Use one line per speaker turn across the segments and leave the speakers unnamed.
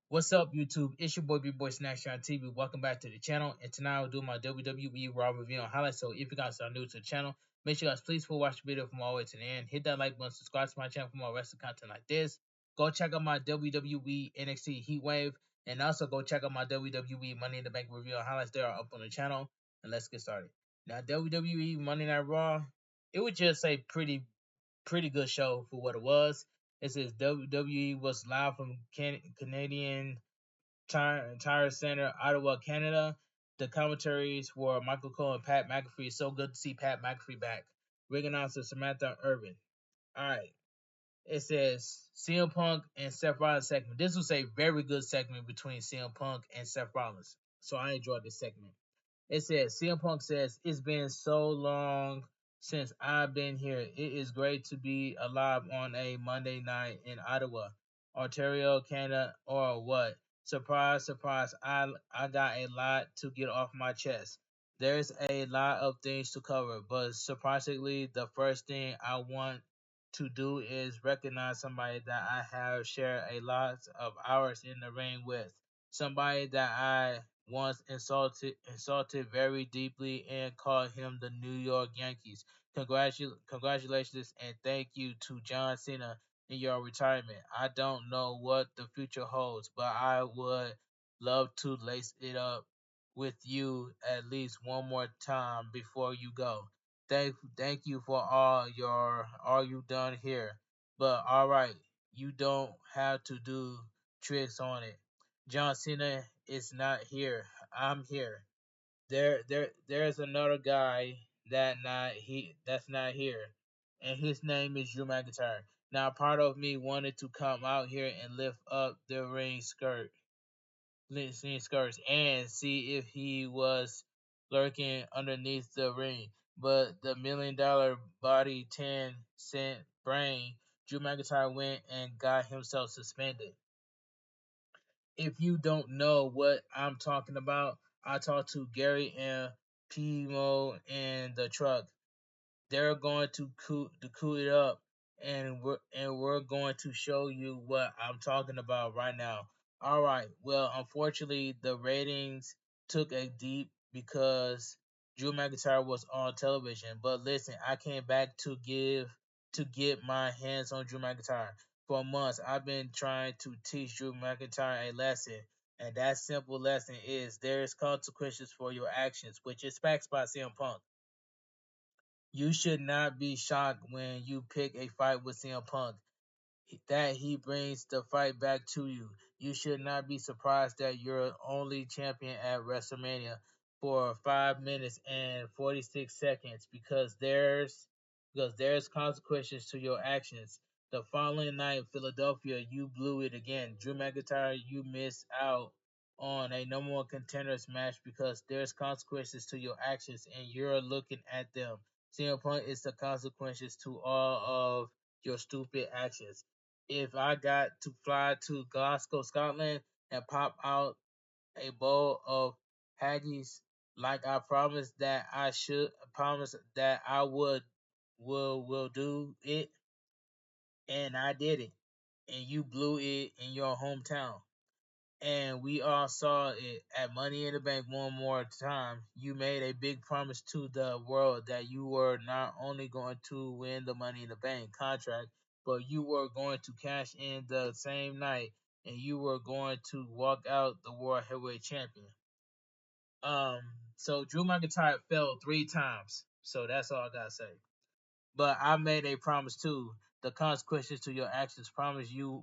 What's up, YouTube? It's your boy Bigboysnacksjonnytv. Welcome back to the channel. And tonight I'll do my WWE Raw review and highlights. So if you guys are new to the channel, make sure you guys please watch the video from all the way to the end. Hit that like button, subscribe to my channel for more wrestling content like this. Go check out my WWE NXT Heatwave, and also go check out my WWE Money in the Bank review and highlights. They are up on the channel. And let's get started. Now WWE Monday Night Raw, it was just a pretty good show for what it was. It says WWE was live from Canadian Tire Center, Ottawa, Canada. The commentaries were Michael Cole and Pat McAfee. So good to see Pat McAfee back. Ring announcer Samantha Irvin. All right. It says CM Punk and Seth Rollins segment. This was a very good segment between CM Punk and Seth Rollins. So I enjoyed this segment. It says CM Punk says it's been so long since I've been here. It is great to be alive on a Monday night in Ottawa, Ontario, Canada, or what? Surprise, surprise! I got a lot to get off my chest. There's a lot of things to cover, but surprisingly, the first thing I want to do is recognize somebody that I have shared a lot of hours in the ring with. Somebody that I once insulted very deeply and called him the New York Yankees. Congratulations and thank you to John Cena in your retirement. I don't know what the future holds, but I would love to lace it up with you at least one more time before you go. Thank you for all you've done here. But all right, you don't have to do tricks on it. John Cena is not here. I'm here. There's another guy that's not here, and his name is Drew McIntyre. Now, part of me wanted to come out here and lift up the ring skirts, and see if he was lurking underneath the ring. But the $1 million body 10-cent brain, Drew McIntyre went and got himself suspended. If you don't know what I'm talking about, I talked to Gary and Pimo in the truck. They're going to coo it up, and we're going to show you what I'm talking about right now. All right. Well, unfortunately, the ratings took a deep because Drew McIntyre was on television. But listen, I came back to get my hands on Drew McIntyre. For months, I've been trying to teach Drew McIntyre a lesson, and that simple lesson is there's consequences for your actions, which is facts by CM Punk. You should not be shocked when you pick a fight with CM Punk that he brings the fight back to you. You should not be surprised that you're only champion at WrestleMania for 5 minutes and 46 seconds because there's consequences to your actions. The following night, Philadelphia, you blew it again. Drew McIntyre, you missed out on a number one contenders match because there's consequences to your actions and you're looking at them. CM Punk is the consequences to all of your stupid actions. If I got to fly to Glasgow, Scotland, and pop out a bowl of haggis like I promised that I will do it, and I did it, and you blew it in your hometown. And we all saw it at Money in the Bank one more time. You made a big promise to the world that you were not only going to win the Money in the Bank contract, but you were going to cash in the same night and you were going to walk out the World Heavyweight Champion. Um, so Drew McIntyre fell 3 times. So that's all I gotta say. But I made a promise too. The consequences to your actions promise you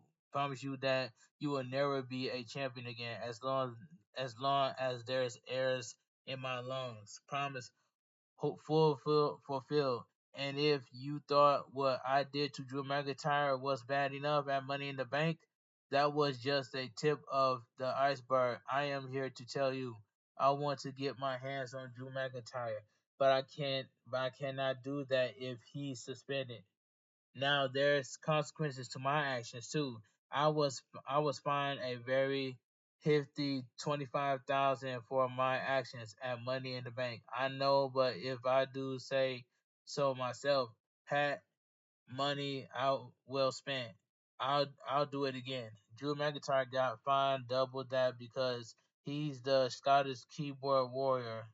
that you will never be a champion again as long as there's airs in my lungs. Promise fulfill. And if you thought what I did to Drew McIntyre was bad enough at Money in the Bank, that was just a tip of the iceberg. I am here to tell you, I want to get my hands on Drew McIntyre, but I cannot do that if he's suspended. Now there's consequences to my actions too. I was fined a very hefty 25,000 for my actions at Money in the Bank. I know, but if I do say so myself, Pat, money out well spent. I'll do it again. Drew McIntyre got fined double that because he's the Scottish keyboard warrior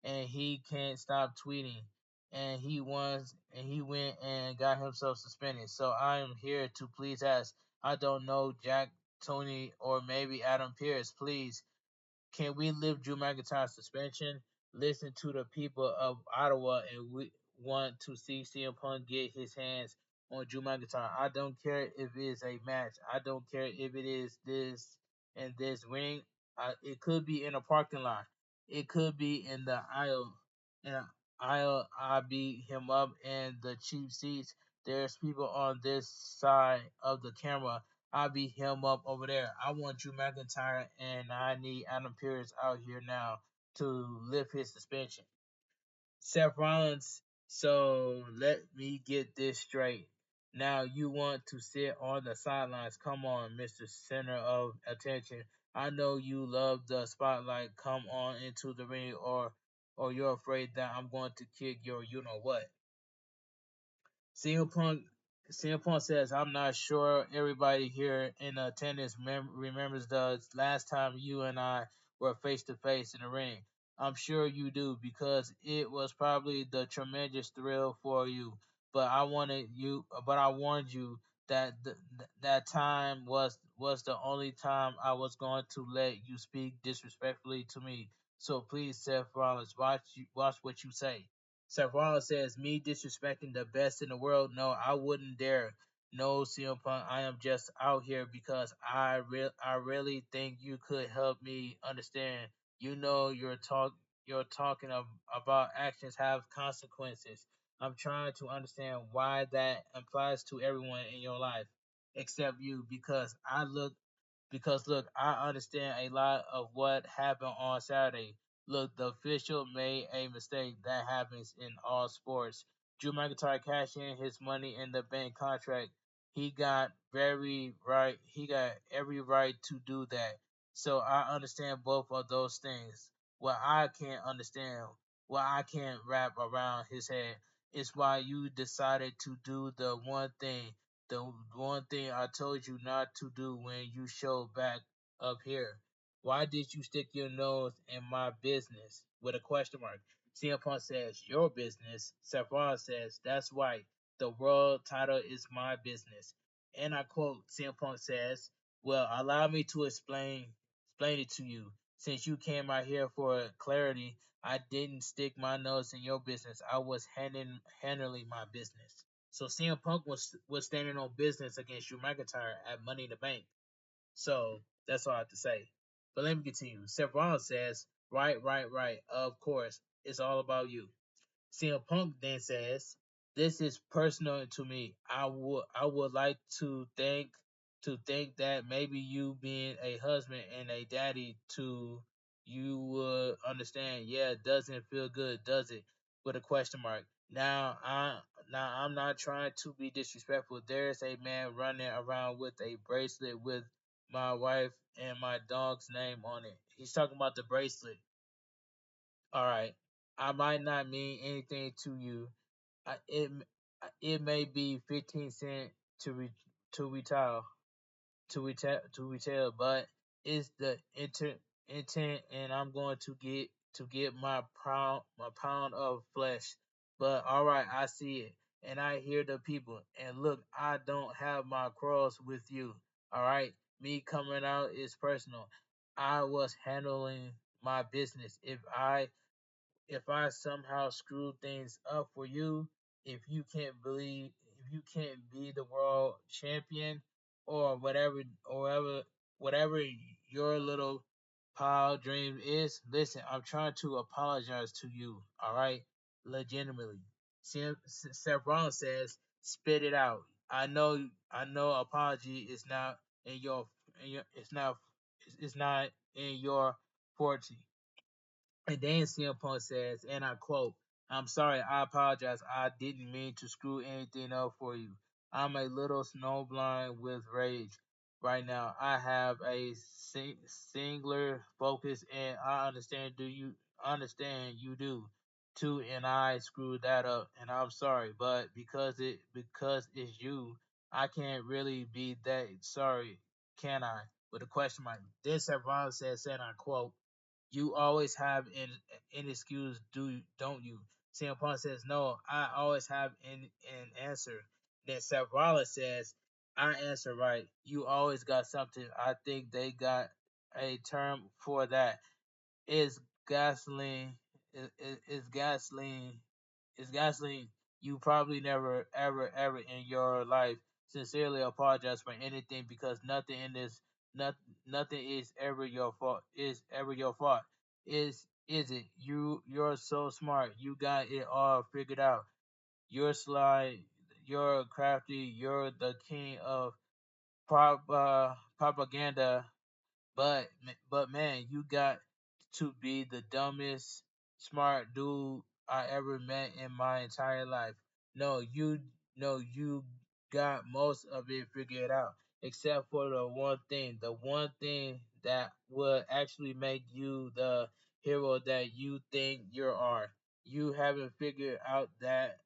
and he can't stop tweeting. And he went and got himself suspended. So I am here to please ask. I don't know Jack, Tony, or maybe Adam Pierce. Please, can we lift Drew McIntyre's suspension? Listen to the people of Ottawa, and we want to see CM Punk get his hands on Drew McIntyre. I don't care if it is a match. I don't care if it is this and this ring. It could be in a parking lot. It could be in the aisle. In the aisle, I beat him up in the cheap seats. There's people on this side of the camera. I beat him up over there. I want Drew McIntyre, and I need Adam Pearce out here now to lift his suspension. Seth Rollins, so let me get this straight. Now you want to sit on the sidelines. Come on, Mr. Center of Attention. I know you love the spotlight. Come on into the ring, or you're afraid that I'm going to kick your you know what. CM Punk CM Punk says, I'm not sure everybody here in attendance remembers the last time you and I were face to face in the ring. I'm sure you do because it was probably the tremendous thrill for you. But I warned you that that time was the only time I was going to let you speak disrespectfully to me. So please, Seth Rollins, watch what you say. Seth Rollins says, me disrespecting the best in the world? No, I wouldn't dare. No, CM Punk, I am just out here because I really think you could help me understand. You know, you're talking about actions have consequences. I'm trying to understand why that applies to everyone in your life except you because look, I understand a lot of what happened on Saturday. Look, the official made a mistake. That happens in all sports. Drew McIntyre cashed in his money in the bank contract. He got very right. He got every right to do that. So I understand both of those things. What I can't understand, what I can't wrap around his head, is why you decided to do the one thing I told you not to do when you showed back up here. Why did you stick your nose in my business? With a question mark. CM Punk says, your business. Seth Rollins says, that's right. The world title is my business. And I quote, CM Punk says, well, allow me to explain it to you. Since you came out here for clarity, I didn't stick my nose in your business. I was handling my business. So CM Punk was standing on business against Drew McIntyre at Money in the Bank. So that's all I have to say. But let me continue. Seth Rollins says, right, right, right. Of course, it's all about you. CM Punk then says, "This is personal to me. I would like to think that maybe you being a husband and a daddy to you would understand. Yeah, it doesn't feel good, does it?" With a question mark. Now I'm not trying to be disrespectful. There's a man running around with a bracelet with my wife and my dog's name on it. He's talking about the bracelet. All right. I might not mean anything to you. I, it it may be 15 cent to to retail to retail, but it's the intent, and I'm going to get my pound of flesh. But all right, I see it, and I hear the people. And look, I don't have my quarrels with you. All right, me coming out is personal. I was handling my business. If I somehow screw things up for you, if you can't be the world champion or whatever your little pile dream is, listen, I'm trying to apologize to you, all right? Legitimately. Seth Rollins says, spit it out. I know apology is not in your it's not in your forte. And then CM Punk says, and I quote, I'm sorry, I apologize. I didn't mean to screw anything up for you. I'm a little snowblind with rage right now. I have a singular focus, and I understand. Do you understand? You do too, and I screwed that up, and I'm sorry. But because it's you, I can't really be that sorry. can I? With a question mark. Then Seth Rollins said, I quote, "You always have an excuse, don't you?" CM Punk says, "No, I always have an answer." Then Seth Rollins says, "I answer right. You always got something." I think they got a term for that. Is gasoline? Is gasoline? Is gasoline? You probably never, ever in your life sincerely apologize for anything because nothing in this, not, nothing is ever your fault. Is ever your fault? Is it? You're so smart. You got it all figured out. You're sly. You're crafty. You're the king of propaganda, but man, you got to be the dumbest smart dude I ever met in my entire life. No, you no, you got most of it figured out, except for the one thing that would actually make you the hero that you think you are. You haven't figured out that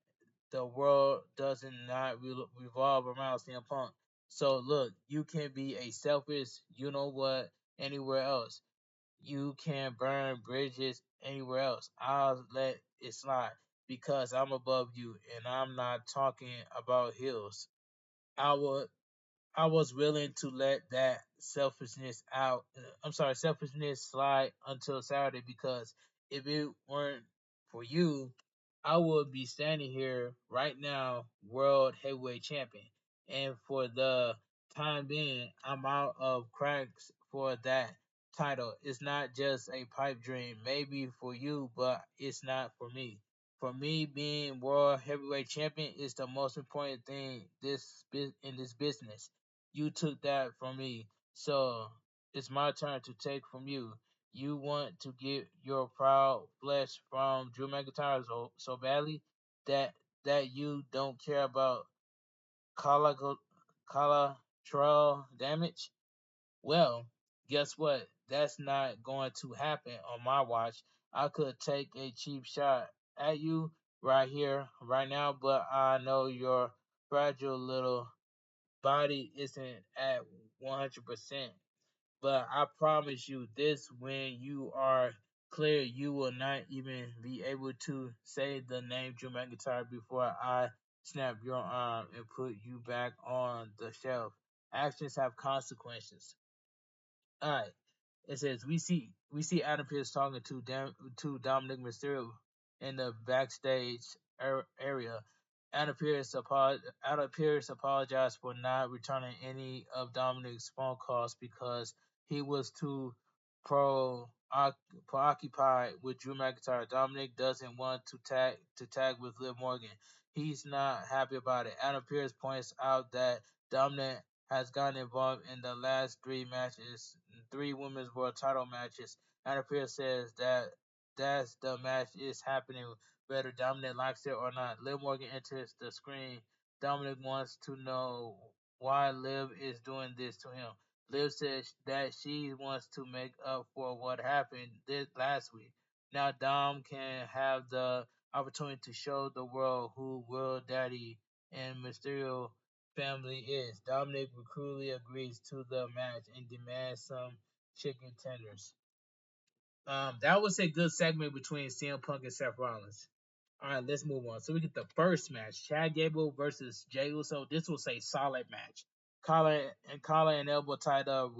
the world doesn't not revolve around CM Punk. So look, you can be a selfish, you know what, anywhere else. You can burn bridges anywhere else. I'll let it slide because I'm above you and I'm not talking about hills. I would I was willing to let that selfishness out. Selfishness slide until Saturday because if it weren't for you, I would be standing here right now, world heavyweight champion. And for the time being, I'm out of cracks for that title. It's not just a pipe dream, maybe for you, but it's not for me. For me, being world heavyweight champion is the most important thing in this business. You took that from me, so it's my turn to take from you. You want to get your proud flesh from Drew McIntyre so badly that you don't care about collateral collateral damage. Well, guess what? That's not going to happen on my watch. I could take a cheap shot at you right here, right now, but I know your fragile little body isn't at 100%. But I promise you this, when you are clear, you will not even be able to say the name Drew McIntyre before I snap your arm and put you back on the shelf. Actions have consequences. All right. It says we see Adam Pearce talking to Dominic Mysterio in the backstage area. Adam Pearce apologized for not returning any of Dominic's phone calls because he was too pro preoccupied with Drew McIntyre. Dominic doesn't want to tag with Liv Morgan. He's not happy about it. Adam Pearce points out that Dominic has gotten involved in the last three matches, three women's world title matches. Adam Pearce says that's the match is happening whether Dominic likes it or not. Liv Morgan enters the screen. Dominic wants to know why Liv is doing this to him. Liv says that she wants to make up for what happened this last week. Now Dom can have the opportunity to show the world who World Daddy and Mysterio family is. Dominic coolly agrees to the match and demands some chicken tenders. That was a good segment between CM Punk and Seth Rollins. All right, let's move on. So we get the first match: Chad Gable versus Jey Uso. This was a solid match. Collar and elbow tied up,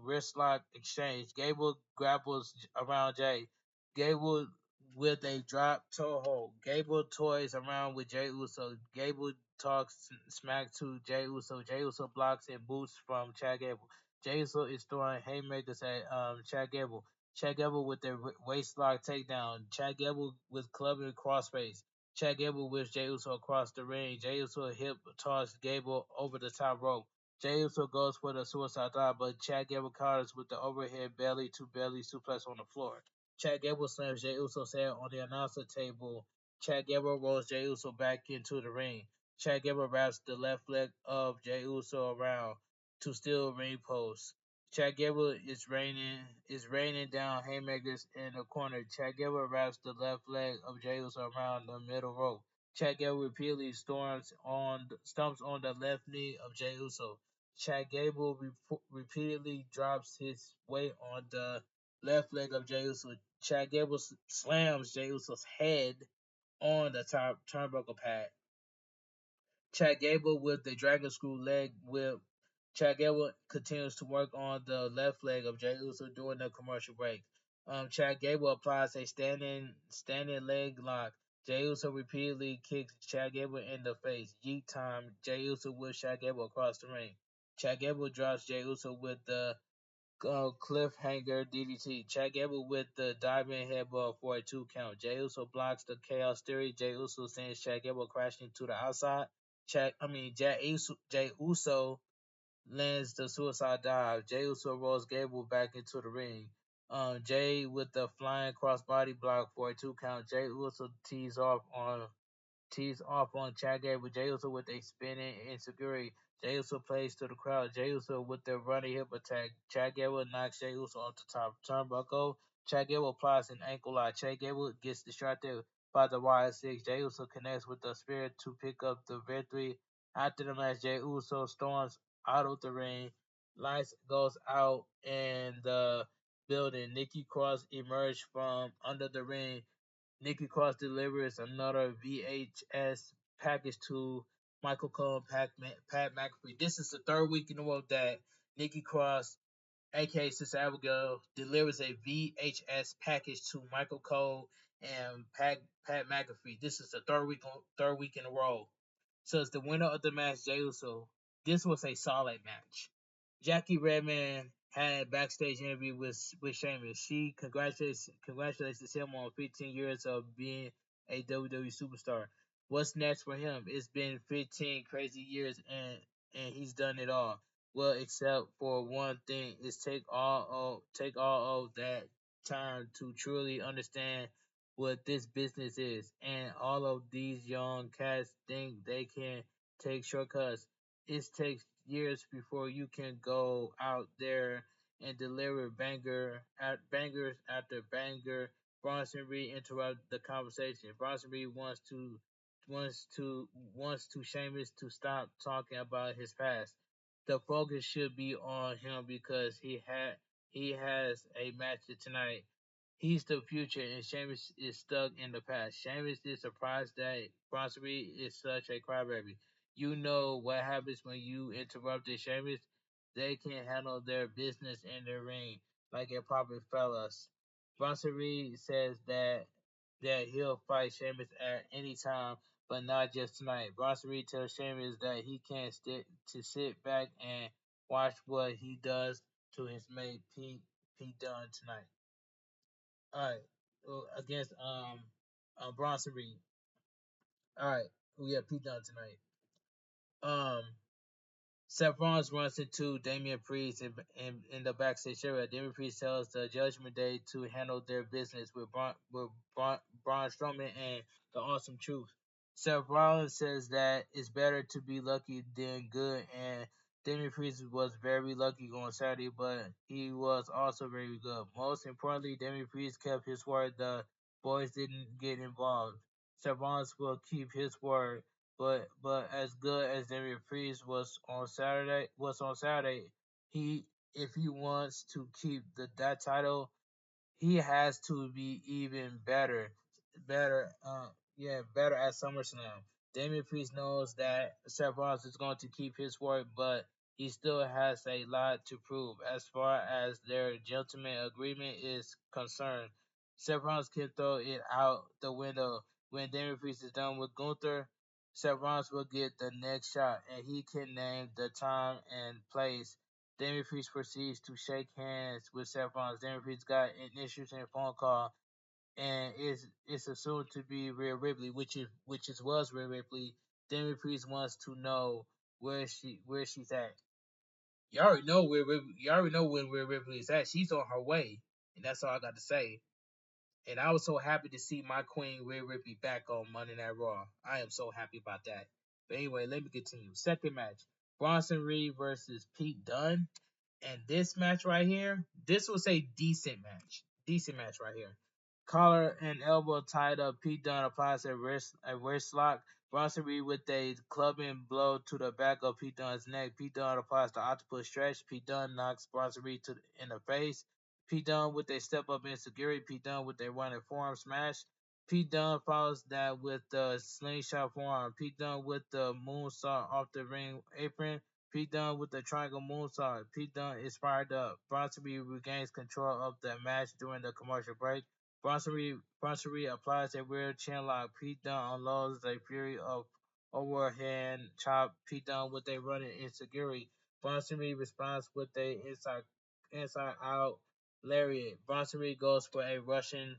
wrist lock exchange. Gable grapples around Jay. Gable with a drop toe hold. Gable toys around with Jey Uso. Gable talks smack to Jey Uso. Jey Uso blocks and boots from Chad Gable. Jey Uso is throwing haymakers at Chad Gable. Chad Gable with their waist lock takedown. Chad Gable with club and crossface. Chad Gable with Jey Uso across the ring. Jey Uso hip toss Gable over the top rope. Jey Uso goes for the suicide dive, but Chad Gable counters with the overhead belly to belly suplex on the floor. Chad Gable slams Jey Uso's head on the announcer table. Chad Gable rolls Jey Uso back into the ring. Chad Gable wraps the left leg of Jey Uso around to steal ring post. Chad Gable is raining down haymakers in the corner. Chad Gable wraps the left leg of Jey Uso around the middle rope. Chad Gable repeatedly stomps on the left knee of Jey Uso. Chad Gable repeatedly drops his weight on the left leg of Jey Uso. Chad Gable slams Jey Uso's head on the top turnbuckle pad. Chad Gable with the Dragon Screw leg whip. Chad Gable continues to work on the left leg of Jey Uso during the commercial break. Chad Gable applies a standing leg lock. Jey Uso repeatedly kicks Chad Gable in the face. Yeet time. Jey Uso whips Chad Gable across the ring. Chad Gable drops Jey Uso with the cliffhanger DDT. Chad Gable with the diving headbutt for a 2 count. Jey Uso blocks the Chaos Theory. Jey Uso sends Chad Gable crashing to the outside. Jey Uso lands the suicide dive. Jey Uso rolls Gable back into the ring. Jay with the flying crossbody block for a 2 count. Jey Uso tees off on Chad Gable. Jey Uso with a spinning insecurity. Jey Uso plays to the crowd. Jey Uso with the running hip attack. Chad Gable knocks Jey Uso off the top turnbuckle. Chad Gable applies an ankle lock. Chad Gable gets distracted by the wire six. Jey Uso connects with the spirit to pick up the victory. After the match, Jey Uso storms out of the ring. Lights goes out in the building. Nikki Cross emerged from under the ring. Nikki Cross delivers another VHS package to Michael Cole and Pat McAfee. This is the third week in a row that Nikki Cross, aka Sister Abigail, delivers a VHS package to Michael Cole and Pat McAfee. This is the third week in a row. So it's the winner of the match, Jey Uso. This was a solid match. Jackie Redman had a backstage interview with Sheamus. She congratulates him on 15 years of being a WWE superstar. What's next for him? It's been 15 crazy years and he's done it all. Well, except for one thing, is take all of that time to truly understand what this business is. And all of these young cats think they can take shortcuts. It takes years before you can go out there and deliver bangers after banger. Bronson Reed interrupted the conversation. Bronson Reed wants to Sheamus to stop talking about his past. The focus should be on him because he has a match tonight. He's the future, and Sheamus is stuck in the past. Sheamus is surprised that Bronson Reed is such a crybaby. You know what happens when you interrupt the Sheamus? They can't handle their business in the ring like a proper fellas. Bronson Reed says that he'll fight Sheamus at any time, but not just tonight. Bronson Reed tells Sheamus that he can't sit back and watch what he does to his mate Pete Dunne tonight. All right, against Bronson Reed. All right, we have Pete Dunne tonight. Um, Seth Rollins runs into Damian Priest in the backstage area. Damian Priest tells the Judgment Day to handle their business with Braun Strowman and the Awesome Truth. Seth Rollins says that it's better to be lucky than good, and Damian Priest was very lucky on Saturday, but he was also very good. Most importantly, Damian Priest kept his word. The boys didn't get involved. Seth Rollins will keep his word, but as good as Damian Priest was on Saturday, he if he wants to keep that title, he has to be even better, better at SummerSlam. Damian Priest knows that Seth Rollins is going to keep his word, but he still has a lot to prove as far as their gentleman agreement is concerned. Seth Rollins can throw it out the window when Damian Priest is done with Gunther. Seth Rollins will get the next shot, and he can name the time and place. Damian Priest proceeds to shake hands with Seth Rollins. Damian Priest got an interesting phone call, and it's assumed to be Rhea Ripley, which was Rhea Ripley. Damian Priest wants to know where she's at. You already know where Rhea Ripley is at. She's on her way, and that's all I got to say. And I was so happy to see my queen Rhea Ripley back on Monday Night Raw. I am so happy about that. But anyway, let me continue. Second match: Bronson Reed versus Pete Dunne. And this match right here, this was a decent match. Decent match right here. Collar and elbow tied up. Pete Dunne applies a wrist lock. Bronson Reed with a clubbing blow to the back of Pete Dunne's neck. Pete Dunne applies the octopus stretch. Pete Dunne knocks Bronson Reed in the face. Pete Dunne with a step up insecurity. Pete Dunne with a running forearm smash. Pete Dunne follows that with the slingshot forearm. Pete Dunne with the moonsault off the ring apron. Pete Dunne with the triangle moonsault. Pete Dunne is fired up. Bronson Reed regains control of the match during the commercial break. Bronson Reed applies a rear chin lock. Pete Dunne unloads a fury of overhand chop. Pete Dunne with a running insecurity. Bronson Reed responds with a inside out lariat. Bronson Reed goes for a running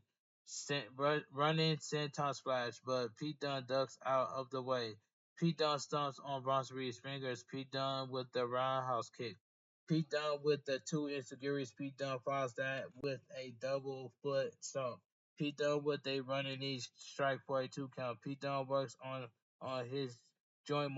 senton splash, but Pete Dunne ducks out of the way. Pete Dunne stomps on Bronson Reed's fingers. Pete Dunne with the roundhouse kick. Pete Dunne with the two insecurities. Pete Dunne follows that with a double foot stomp. Pete Dunne with a running knee strike for a 2 count. Pete Dunne works on his joint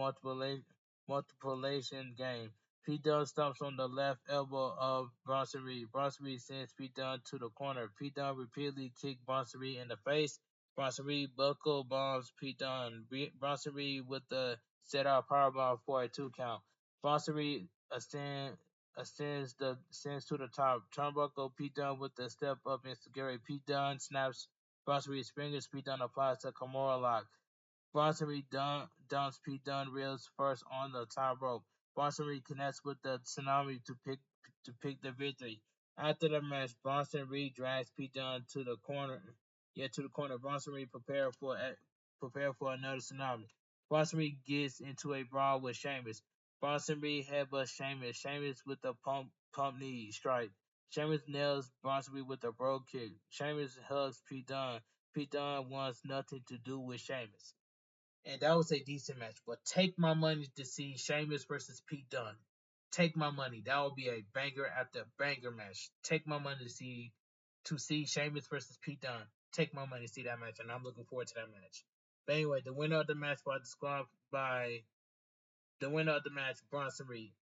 multiplication game. Pete Dunne stomps on the left elbow of Bronson Reed. Bronson Reed sends Pete Dunne to the corner. Pete Dunne repeatedly kicks Bronson Reed in the face. Bronson Reed buckle bombs Pete Dunne. Bronson Reed with the set out powerbomb for a 2 count. Bronson Reed ascends to the top turnbuckle. Pete Dunne with the step up insecurity. Pete Dunne snaps Bronson Reed's fingers. Pete Dunne applies the Kimura lock. Bronson Reed dumps Pete Dunne reels first on the top rope. Bronson Reed connects with the tsunami to pick the victory. After the match, Bronson Reed drags Pete Dunne to the corner. To the corner. Bronson Reed prepare for another tsunami. Bronson Reed gets into a brawl with Sheamus. Bronson Reed headbutts Sheamus. Sheamus with the pump knee strike. Sheamus nails Bronson Reed with a brogue kick. Sheamus hugs Pete Dunne. Pete Dunne wants nothing to do with Sheamus. And that was a decent match. But take my money to see Sheamus versus Pete Dunne. Take my money. That will be a banger after banger match. Take my money to see Sheamus versus Pete Dunne. Take my money to see that match, and I'm looking forward to that match. But anyway, the winner of the match by the winner of the match, Bronson Reed.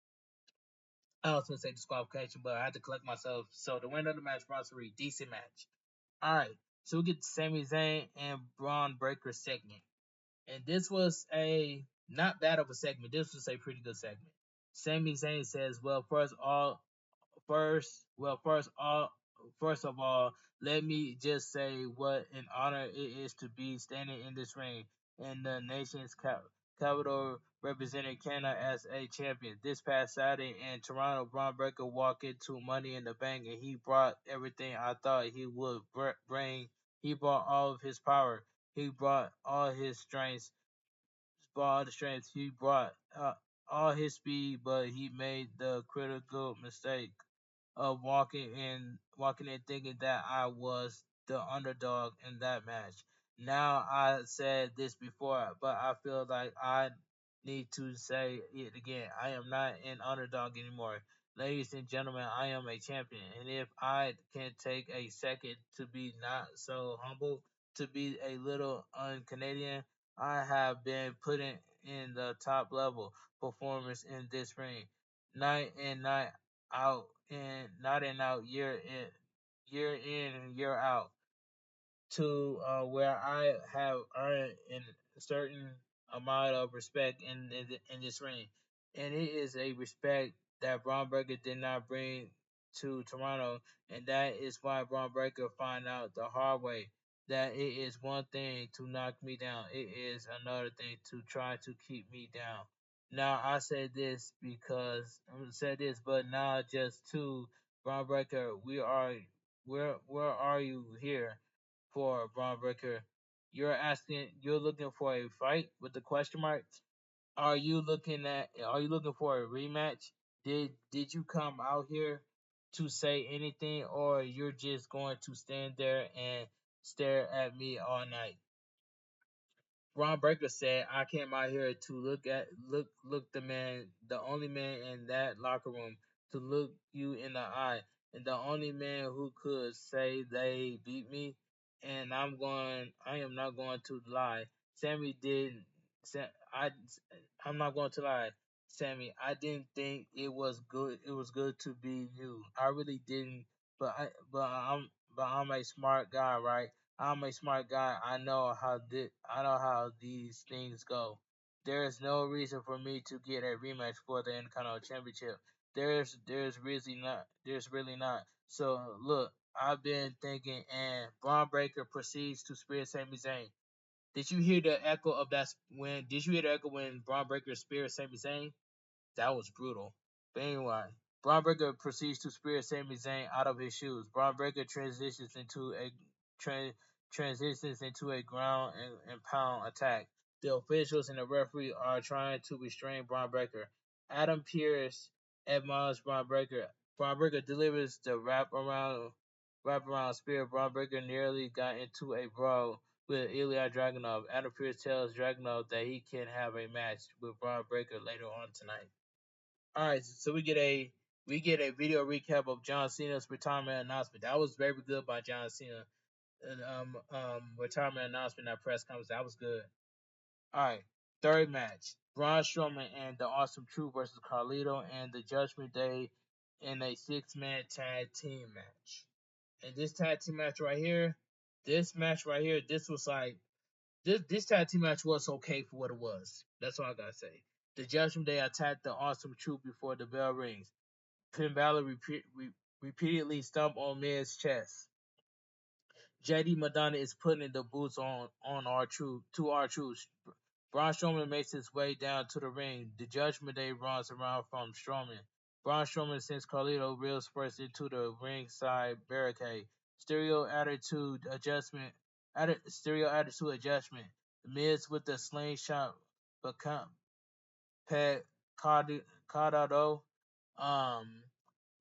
I was gonna say disqualification, but I had to collect myself. So the winner of the match, Bronson Reed, decent match. All right, so we get Sami Zayn and Braun Breaker segment. And this was a not bad of a segment. This was a pretty good segment. Sami Zayn says, first, well, first of all, let me just say what an honor it is to be standing in this ring in the nation's capital, representing Canada as a champion. This past Saturday in Toronto, Braun Breaker walked into Money in the Bank, and he brought everything I thought he would bring. He brought all of his power. He brought all his strengths all the strength. He brought all his speed, but he made the critical mistake of walking in thinking that I was the underdog in that match. Now I said this before, but I feel like I need to say it again. I am not an underdog anymore. Ladies and gentlemen, I am a champion. And if I can take a second to be not so humble, to be a little un-Canadian, I have been putting in the top level performance in this ring, night in, night out, and not in out, year in and year out, to where I have earned a certain amount of respect in this ring, and it is a respect that Braun Breaker did not bring to Toronto, and that is why Braun Breaker found out the hard way that it is one thing to knock me down, it is another thing to try to keep me down. Now I said this, but now just to Braun Breaker, where are you here? For Braun Breaker. You're looking for a fight with the question marks. Are you looking for a rematch? Did you come out here to say anything, or you're just going to stand there and stare at me all night? Ron Breaker said, "I came out here to look the only man in that locker room, to look you in the eye, and the only man who could say they beat me. And I am not going to lie. Sammy did. I, I'm not going to lie, Sammy. I didn't think it was good. It was good to be you. I really didn't. But I'm a smart guy, right? I'm a smart guy. I know how these things go. There is no reason for me to get a rematch for the Intercontinental Championship. There's really not. So look, I've been thinking, and Braun Breaker proceeds to spear Sami Zayn. Did you hear the echo of that? When did you hear the echo when Braun Breaker speared Sami Zayn? That was brutal. But anyway, Braun Breaker proceeds to spear Sami Zayn out of his shoes. Braun Breaker tran- transitions into a ground and pound attack. The officials and the referee are trying to restrain Braun Breaker. Adam Pearce admires Braun Breaker. Braun Breaker delivers the wrap around spear. Braun Breaker nearly got into a brawl with Ilya Dragunov. Adam Pearce tells Dragunov that he can have a match with Braun Breaker later on tonight. All right, so we get a video recap of John Cena's retirement announcement. That was very good by John Cena. Retirement announcement at press conference. That was good. All right, third match: Braun Strowman and the Awesome Truth versus Carlito and the Judgment Day in a six-man tag team match. And this tag team match right here, this was like this tag team match was okay for what it was. That's all I gotta say. The Judgment Day attacked the Awesome Truth before the bell rings. Finn Balor repeatedly stomped on Miz's chest. JD Madonna is putting the boots on R-Truth. Braun Strowman makes his way down to the ring. The Judgment Day runs around from Strowman. Braun Strowman sends Carlito reels first into the ringside barricade. Stereo attitude adjustment. The Miz with the slingshot pad Cardado. Um,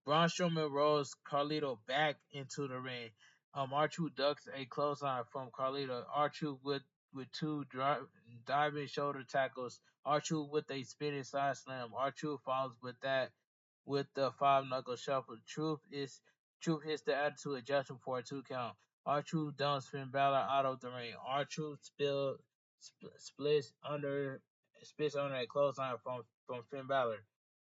Braun Strowman rolls Carlito back into the ring. R-Truth ducks a clothesline from Carlito. R-Truth with two diving shoulder tackles. R-Truth with a spinning side slam. R-Truth follows with the five knuckle shuffle. Truth hits the attitude adjustment for a 2 count. R-Truth dumps Finn Balor out of the ring. R-Truth splits under a clothesline from Finn Balor.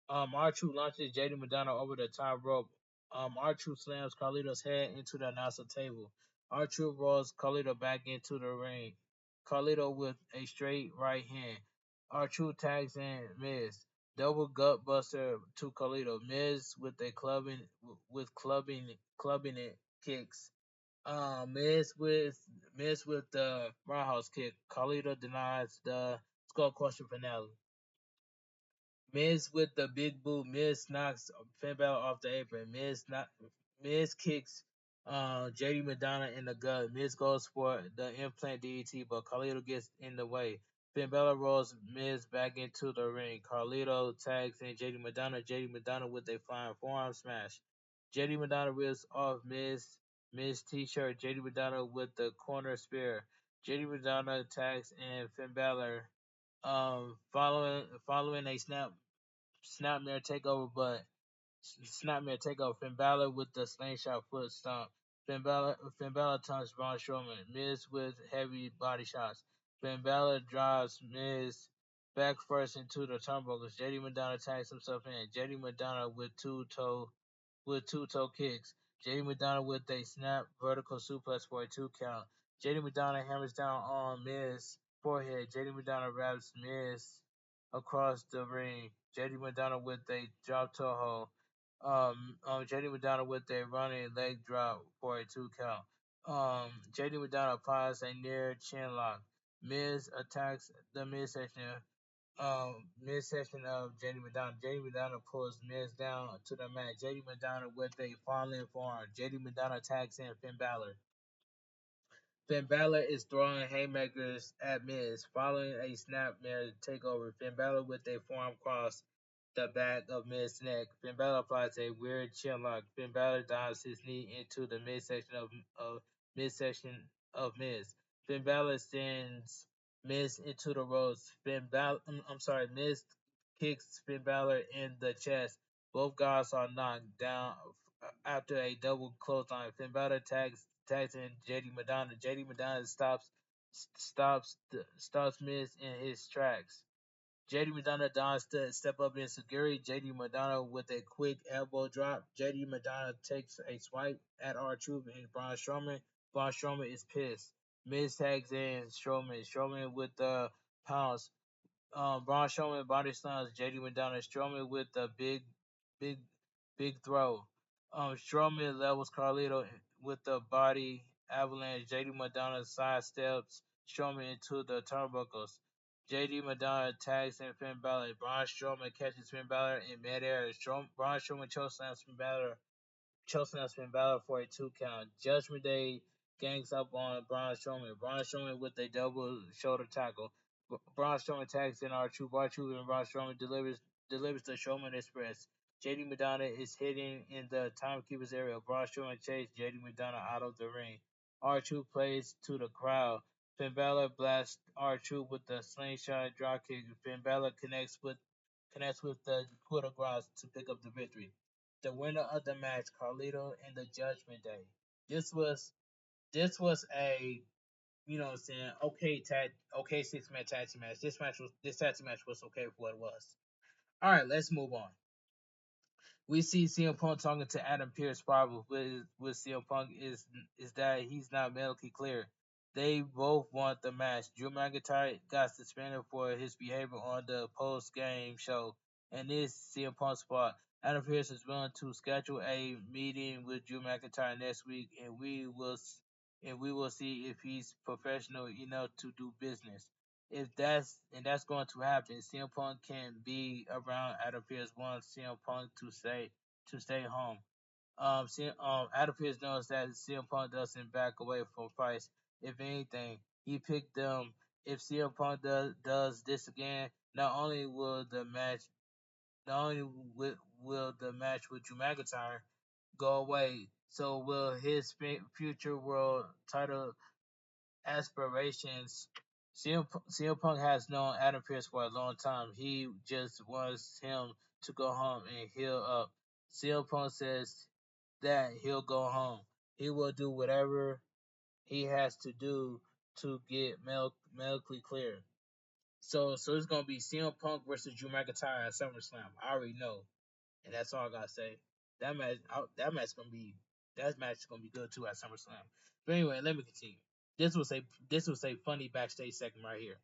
R-Truth launches JD Madonna over the top rope. R-Truth slams Carlito's head into the announcer table. R-Truth rolls Carlito back into the ring. Carlito with a straight right hand. R-Truth tags in Miz. Double gut buster to Carlito. Miz with a clubbing it kicks. Miz with the roundhouse kick. Carlito denies the skull crusher finale. Miz with the big boot. Miz knocks Finn Balor off the apron. Miz kicks JD Madonna in the gut. Miz goes for the implant DDT, but Carlito gets in the way. Finn Balor rolls Miz back into the ring. Carlito tags in JD Madonna. JD Madonna with a flying forearm smash. JD Madonna rips off Miz t-shirt. JD Madonna with the corner spear. JD Madonna tags in Finn Balor. Following a Snapmare takeover, but Snapmare takeover. Finn Balor with the slingshot foot stomp. Finn Balor taunts Braun Strowman. Miz with heavy body shots. Finn Balor drives Miz back first into the turnbuckles. JD Madonna tags himself in. JD Madonna with two toe kicks. JD Madonna with a snap vertical suplex for a 2 count. JD Madonna hammers down on Miz forehead. JD Madonna wraps Miz across the ring. JD Madonna with a drop toe hold. JD Madonna with a running leg drop for a 2 count. JD Madonna applies a near chin lock. Miz attacks the midsection of JD Madonna. JD Madonna pulls Miz down to the mat. JD Madonna with a falling forearm. JD Madonna attacks in Finn Balor. Finn Balor is throwing haymakers at Miz, following a snapmare takeover. Finn Balor with a forearm cross the back of Miz's neck. Finn Balor applies a weird chin lock. Finn Balor dives his knee into the midsection of Miz. Finn Balor sends Miz into the ropes. Miz kicks Finn Balor in the chest. Both guys are knocked down after a double clothesline. Finn Balor tags in JD Madonna. JD Madonna stops Miz in his tracks. JD Madonna dodges to step up in security. JD Madonna with a quick elbow drop. JD Madonna takes a swipe at R-Truth and Braun Strowman, Braun Strowman is pissed. Miz tags in Strowman. Strowman with the pounce. Braun Strowman body slams JD McDonald. Strowman with the big, big throw. Strowman levels Carlito with the body avalanche. JD McDonald sidesteps Strowman into the turnbuckles. JD McDonald tags in Finn Balor. Braun Strowman catches Finn Balor in midair. Braun Strowman chokeslams Finn Balor for a 2 count. Judgment Day gangs up on Braun Strowman. Braun Strowman with a double shoulder tackle. Braun Strowman tags in R-Truth. R-Truth and Braun Strowman delivers the Strowman Express. JD McDonough is hitting in the timekeeper's area. Braun Strowman chases JD McDonough out of the ring. R-Truth plays to the crowd. Finn Balor blasts R-Truth with the slingshot dropkick. Finn Balor connects with the coup de grace to pick up the victory. The winner of the match, Carlito and the Judgment Day. This was a what I'm saying, okay 6 man tag team match. This tag team match was okay for what it was. Alright, let's move on. We see CM Punk talking to Adam Pearce. Problem with CM Punk is that he's not medically clear. They both want the match. Drew McIntyre got suspended for his behavior on the post-game show, and this CM Punk spot. Adam Pearce is willing to schedule a meeting with Drew McIntyre next week, and we will see if he's professional enough to do business. If that's going to happen, CM Punk can be around Adam Pearce wants CM Punk to stay home. Adam Pearce knows that CM Punk doesn't back away from Price. If anything, he picked them. If CM Punk does this again, not only will the match with Drew McIntyre go away, so will his future world title aspirations. CM Punk has known Adam Pearce for a long time. He just wants him to go home and heal up. CM Punk says that he'll go home. He will do whatever he has to do to get medically clear. So it's gonna be CM Punk versus Drew McIntyre at SummerSlam. I already know, and that's all I gotta say. That match, that match is gonna be good too at SummerSlam. But anyway, let me continue. This was a funny backstage segment right here.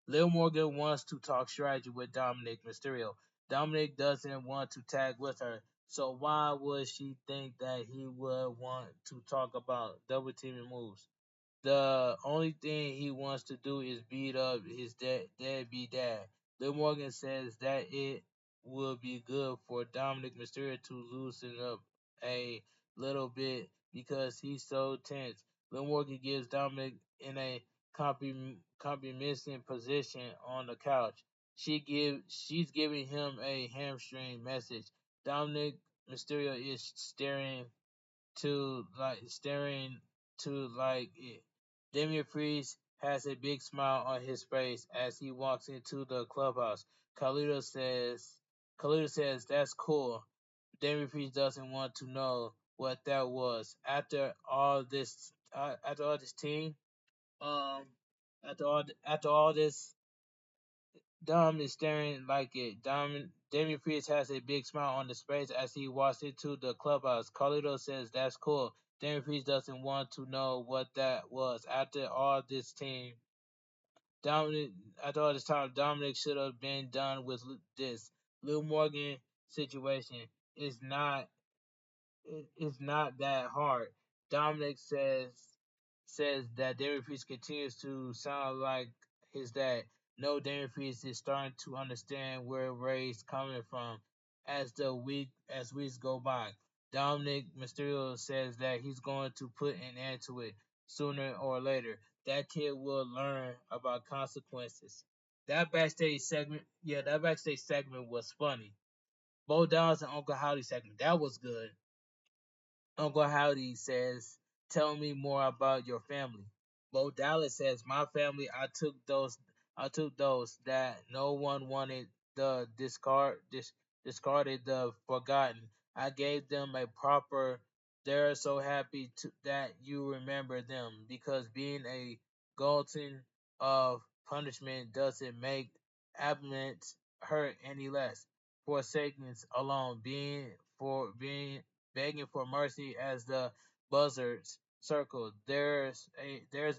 Lil Morgan wants to talk strategy with Dominic Mysterio. Dominic doesn't want to tag with her, so why would she think that he would want to talk about double teaming moves? The only thing he wants to do is beat up his deadbeat dad. Lil Morgan says that it would be good for Dominic Mysterio to loosen up a little bit because he's so tense. Lil Morgan gives Dominic in a compromising position on the couch. She's giving him a hamstring message. Dominic Mysterio is staring to like it. Damian Priest has a big smile on his face as he walks into the clubhouse. Carlito says that's cool. Damian Priest doesn't want to know what that was. After all this team, um, after all this Dom is staring like it. Damian Priest has a big smile on his face as he walks into the clubhouse. Carlito says that's cool. Damian Priest doesn't want to know what that was. Dominic, after all this time, Dominic should have been done with this. Lil Morgan situation is not it's not that hard. Dominic says that Damian Priest continues to sound like his dad. No, Damian Priest is starting to understand where Ray's coming from as weeks go by. Dominic Mysterio says that he's going to put an end to it sooner or later. That kid will learn about consequences. That backstage segment was funny. Bo Dallas and Uncle Howdy segment, that was good. Uncle Howdy says, "Tell me more about your family." Bo Dallas says, "My family, I took those that no one wanted, the discarded, the forgotten. I gave them a proper. They're so happy that you remember them because being a glutton of punishment doesn't make abstinence hurt any less. Forsakenness alone, being begging for mercy as the buzzards circle. There's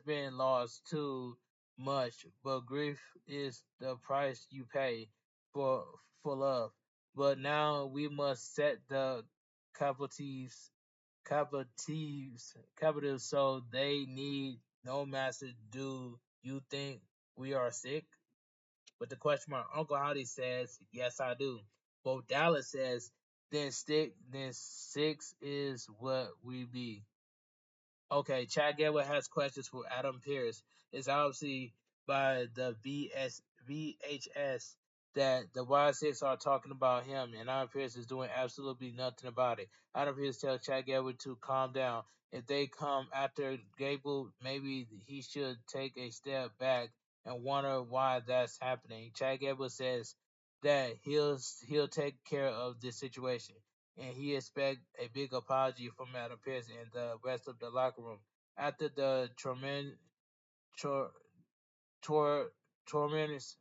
been loss too much, but grief is the price you pay for for love. But now we must set the captives captives so they need no master. Do you think we are sick? With the question mark, Uncle Howdy says, yes, I do. Bo Dallas says, then six is what we be. Okay, Chad Gable has questions for Adam Pierce. It's obviously by the VHS that the Y6 are talking about him, and Adam Pierce is doing absolutely nothing about it. Adam Pierce tells Chad Gable to calm down. If they come after Gable, maybe he should take a step back and wonder why that's happening. Chad Gable says that he'll take care of this situation and he expect a big apology from Adam Pearce and the rest of the locker room. After the tor, tor, tremendous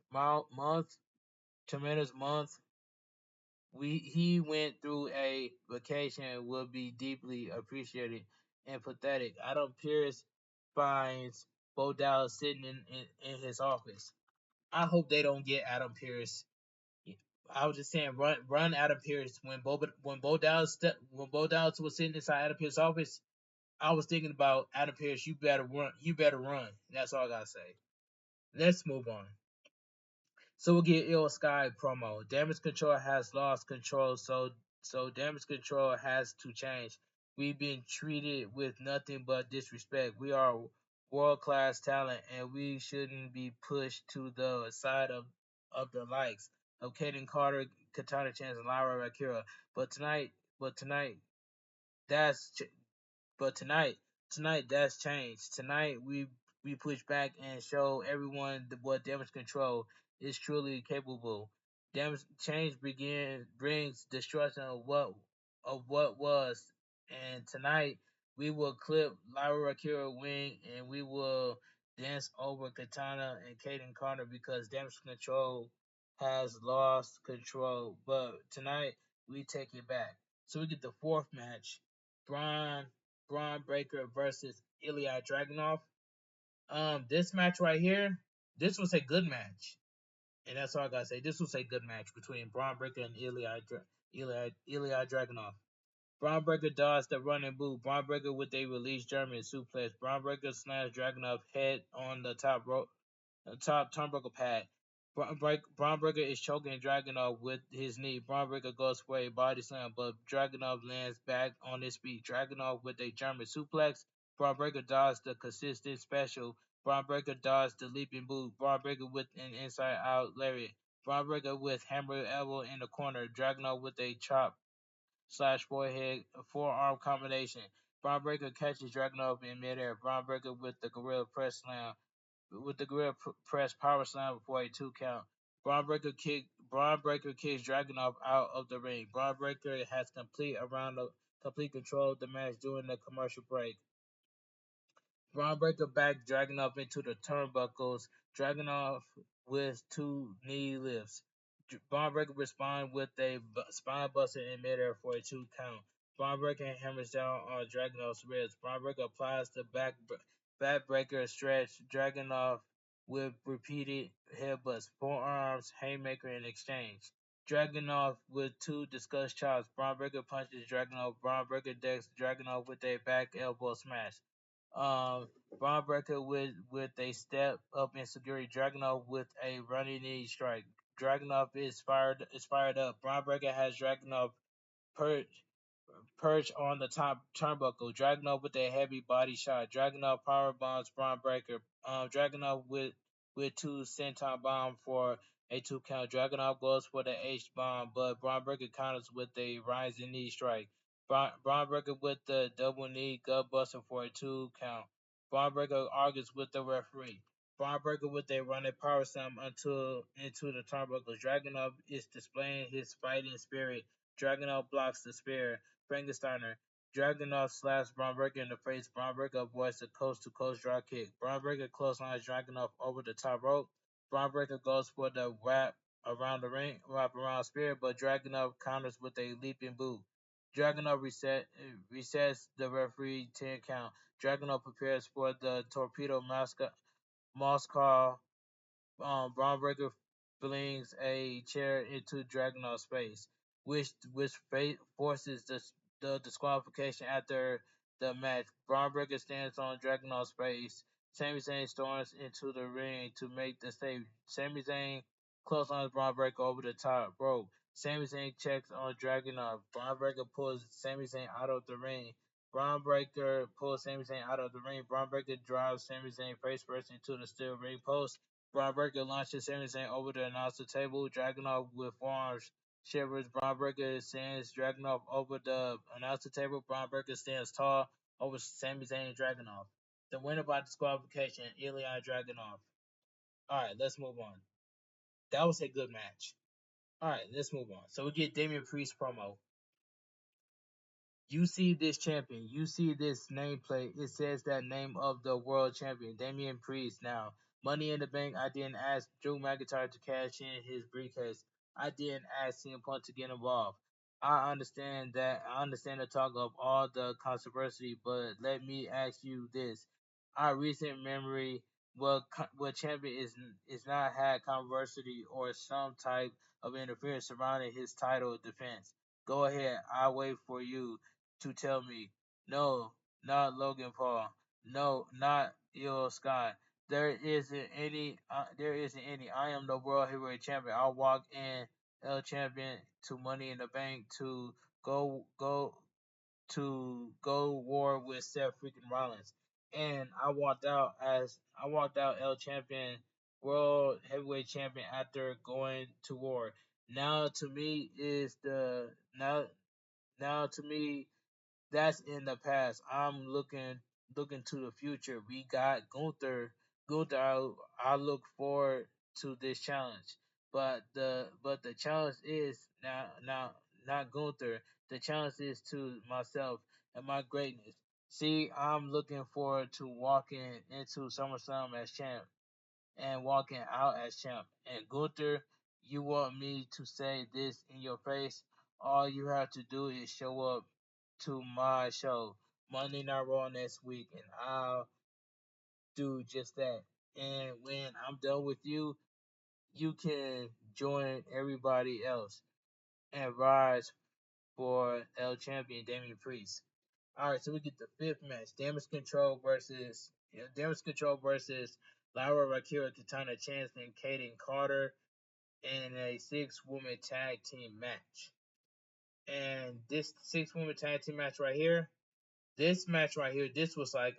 month, he went through a vacation will be deeply appreciated and pathetic. Adam Pearce finds Bo Dallas sitting in his office. I hope they don't get Adam Pearce. I was just saying, run Adam Pearce when Bo Dallas was sitting inside Adam Pearce's office. I was thinking about Adam Pearce. You better run. You better run. That's all I gotta say. Let's move on. So we'll get Ill Sky promo. Damage control has lost control, so damage control has to change. We've been treated with nothing but disrespect. We are world class talent, and we shouldn't be pushed to the side of the likes of Kaden Carter, Katana Chance, and Lyra Akira. But tonight, but tonight, that's but tonight that's changed. Tonight we push back and show everyone what damage control is truly capable. Damage change brings destruction of what was, and tonight we will clip Lyra Akira wing and we will dance over Katana and Kaden Carter because damage control has lost control. But tonight we take it back. So we get the fourth match. Braun Braun Breaker versus Ilya Dragunov. This match right here, this was a good match, and that's all I gotta say. This was a good match between Braun Breaker and Ilya Dragunov. Braun Breaker dodged the running boot. Braun Breaker with a release German suplex. Braun Breaker slashed Dragunov head on the top rope top turnbuckle pad. Braun Breaker is choking Dragunov with his knee. Braun Breaker goes for a body slam, but Dragunov lands back on his feet. Dragunov with a German suplex. Braun Breaker dodges the consistent special. Braun Breaker dodges the leaping boot. Braun Breaker with an inside out lariat. Braun Breaker with hammer elbow in the corner. Dragunov with a chop slash forearm combination. Braun Breaker catches Dragunov in midair. Braun Breaker with the gorilla press slam press power slam for a 2 count. Braun Breaker kicks Dragunov out of the ring. Braun Breaker has complete control of the match during the commercial break. Braun Breaker backed Dragunov into the turnbuckles. Dragunov with two knee lifts. Braun Breaker responds with a spine buster in midair for a 2 count. Braun Breaker hammers down on Dragunov's ribs. Braun Breaker applies the backbreaker stretch. Dragunov with repeated headbutts, forearms, haymaker in exchange. Dragunov with two discussed chops. Braun Breaker punches Dragunov. Braun Breaker decks Dragunov with a back elbow smash. Um, Braun Breaker with a step up in security. Dragunov with a running knee strike. Dragunov is fired up. Braun Breaker has Dragunov perched perch on the top turnbuckle. Dragunov with a heavy body shot. Dragunov power bombs Braun Breaker. Dragunov with two senton bomb for a 2 count. Dragunov goes for the H bomb, but Braun Breaker counters with a rising knee strike. Braun Breaker with the double knee gut buster for a 2 count. Braun Breaker argues with the referee. Braun Breaker with a running power slam into the turnbuckles. Dragunov is displaying his fighting spirit. Dragunov blocks the spear. Frankensteiner. Dragunov slaps Braun Breaker in the face. Braun Breaker avoids the coast-to-coast drop kick. Braun Breaker clotheslines Dragunov over the top rope. Braun Breaker goes for the wrap around spear, but Dragunov counters with a leaping boot. Dragunov resets the referee 10 count. Dragunov prepares for the torpedo Moscow. Braun Breaker flings a chair into Dragunov's face, which forces the disqualification after the match. Braun Breaker stands on Dragunov's face. Sami Zayn storms into the ring to make the save. Sami Zayn clotheslines Braun Breaker over the top rope. Sami Zayn checks on Dragunov. Braun Breaker pulls Sami Zayn out of the ring. Braun Breaker pulls Sami Zayn out of the ring. Braun Breaker drives Sami Zayn face first into the steel ring post. Braun Breaker launches Sami Zayn over the announcer table. Dragunov with forearms shivers. Braun Breaker sends Dragunov over the announcer table. Braun Breaker stands tall over Sami Zayn and Dragunov. The winner by disqualification, Ilya Dragunov. Alright, let's move on. That was a good match. Alright, let's move on. So we get Damian Priest promo. You see this champion, you see this nameplate. It says that name of the world champion, Damian Priest. Now, Money in the Bank, I didn't ask Drew McIntyre to cash in his briefcase. I didn't ask CM Punk to get involved. I understand that. I understand the talk of all the controversy, but let me ask you this: our recent memory, what champion is not had controversy or some type of interference surrounding his title defense? Go ahead, I'll wait for you to tell me, no, not Logan Paul, no, not Io Scott. There isn't any. There isn't any. I am the world heavyweight champion. I'll walk in El Champion to Money in the Bank to go go go war with Seth freaking Rollins, and I walked out El Champion, world heavyweight champion after going to war. Now to me is the now to me that's in the past. I'm looking to the future. We got Gunther. Gunther, I look forward to this challenge. But the challenge is now not Gunther. The challenge is to myself and my greatness. See, I'm looking forward to walking into SummerSlam as champ and walking out as champ. And Gunther, you want me to say this in your face? All you have to do is show up to my show, Monday Night Raw next week, and I'll do just that. And when I'm done with you, you can join everybody else and rise for El Champion Damian Priest. All right, so we get the fifth match: Damage Control versus Lyra Rakira, Katana Chance, and Kaden Carter in a six-woman tag team match. And this six-woman tag team match right here, this was like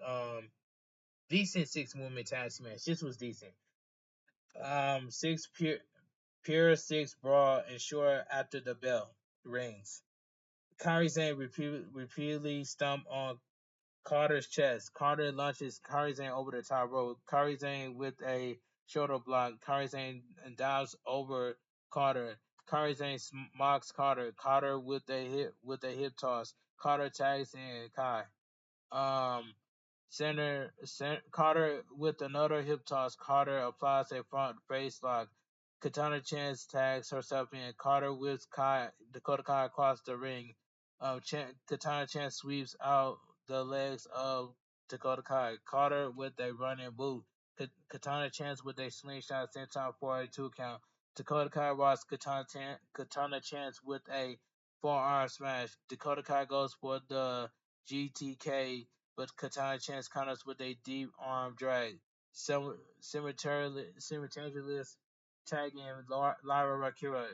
decent six-woman tag team match. This was decent. Six pure six brawl ensure after the bell rings. Kairi Sane repeatedly stomp on Carter's chest. Carter launches Kairi Sane over the top rope. Kairi Sane with a shoulder block. Kairi Sane dives over Carter. Kairi Sane mocks Carter. Carter with a hip toss. Carter tags in Kai. Um, Carter with another hip toss. Carter applies a front face lock. Katana Chance tags herself in. Carter whips Dakota Kai across the ring. Katana Chance sweeps out the legs of Dakota Kai. Carter with a running boot. Katana Chance with a slingshot senton for a 2 count. Dakota Kai rocks Katana Chance with a forearm smash. Dakota Kai goes for the GTK, but Katana Chance counters with a deep arm drag. Simultaneously tagging Lyra Rakira.